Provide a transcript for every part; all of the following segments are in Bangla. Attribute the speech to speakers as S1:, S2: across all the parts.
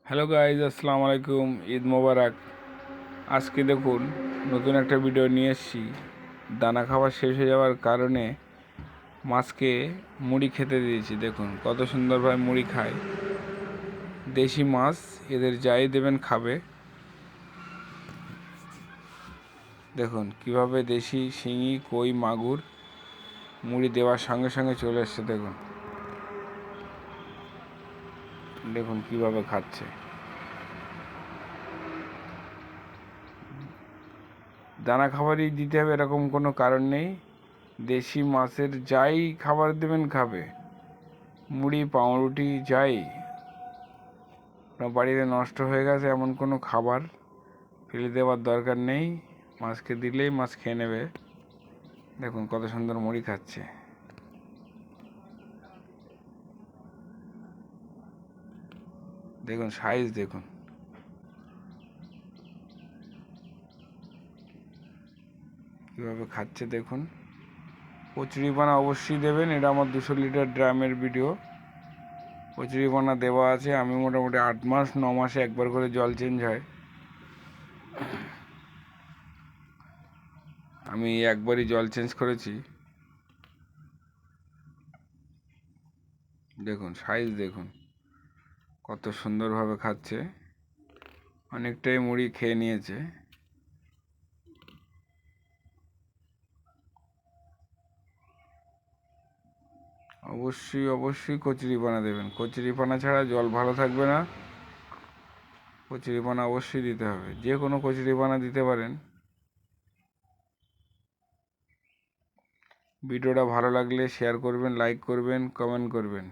S1: হ্যালো গাইজ, আসসালামু আলাইকুম, ঈদ মোবারক। আজকে দেখুন নতুন একটা ভিডিও নিয়ে এসেছি। দানা খাবার শেষ হয়ে যাওয়ার কারণে মাছকে মুড়ি খেতে দিয়েছি। দেখুন কত সুন্দরভাবে মুড়ি খায়। দেশি মাছ, এদের যাই দেবেন খাবে। দেখুন কিভাবে দেশি শিঙি, কই, মাগুর মুড়ি দেওয়ার সঙ্গে সঙ্গে চলে এসছে। দেখুন দেখুন কিভাবে খাচ্ছে। দানা খাবারই দিতে হবে এরকম কোনো কারণ নেই। দেশি মাছের যাই খাবার দেবেন খাবে। মুড়ি, পাউরুটি যাই আপনার বাড়িতে নষ্ট হয়ে গেছে এমন কোনো খাবার ফেলে দেওয়ার দরকার নেই। মাছকে দিলেই মাছ খেয়ে নেবে। দেখুন কত সুন্দর মুড়ি খাচ্ছে। দেখুন সাইজ দেখুন কীভাবে খাচ্ছে। দেখুন কচুরিপানা অবশ্যই দেবেন। এটা আমার 200 লিটার ড্রামের ভিডিও। কচুরিপানা দেওয়া আছে। আমি মোটামুটি 8 মাস 9 মাসে একবার করে জল চেঞ্জ হয়। আমি একবারই জল চেঞ্জ করেছি। দেখুন সাইজ দেখুন কত সুন্দরভাবে খাচ্ছে। অনেকটাই মুড়ি খেয়ে নিয়েছে। অবশ্যই অবশ্যই কচুরিপানা দেবেন। কচুরিপানা ছাড়া জল ভালো থাকবে না। কচুরিপানা অবশ্যই দিতে হবে। যে কোনো কচুরিপানা দিতে পারেন। ভিডিওটা ভালো লাগলে শেয়ার করবেন, লাইক করবেন, কমেন্ট করবেন।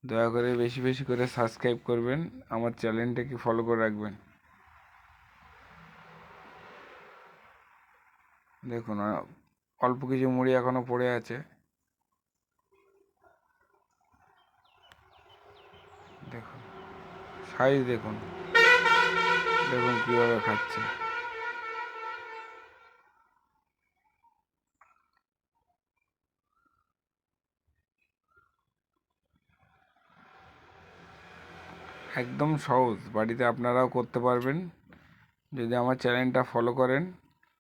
S1: দয়া করে বেশি বেশি করে সাবস্ক্রাইব করবেন। আমার চ্যানেলটাকে ফলো করে রাখবেন। দেখুন অল্প কিছু মুড়ি এখনো পড়ে আছে। দেখুন সাইজ দেখুন, দেখুন কীভাবে খাচ্ছে। একদম সহজ, বাড়িতে আপনারাও করতে পারবেন যদি আমার চ্যানেলটা ফলো করেন।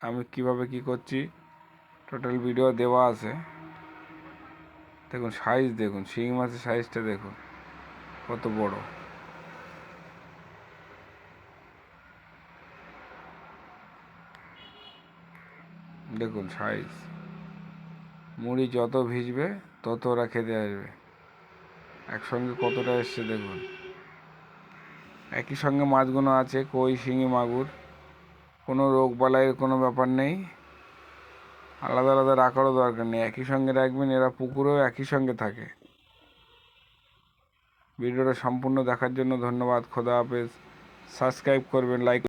S1: আমি কিভাবে কি করছি টোটাল ভিডিও দেওয়া আছে। দেখুন সাইজ দেখুন, শিঙি মাছের সাইজটা দেখুন কত বড়। দেখুন সাইজ। মুড়ি যত ভিজবে তত ওরা খেতে আসবে। একসঙ্গে কতটা এসছে দেখুন। একই সঙ্গে মাছগুলো আছে, কই, শিঙি, মাগুর। কোনো রোগ বালাইয়ের কোনো ব্যাপার নেই। আলাদা আলাদা রাখারও দরকার নেই, একই সঙ্গে রাখবেন। এরা পুকুরেও একই সঙ্গে থাকে। ভিডিওটা সম্পূর্ণ দেখার জন্য ধন্যবাদ। খোদা হাফেজ। সাবস্ক্রাইব করবেন, লাইক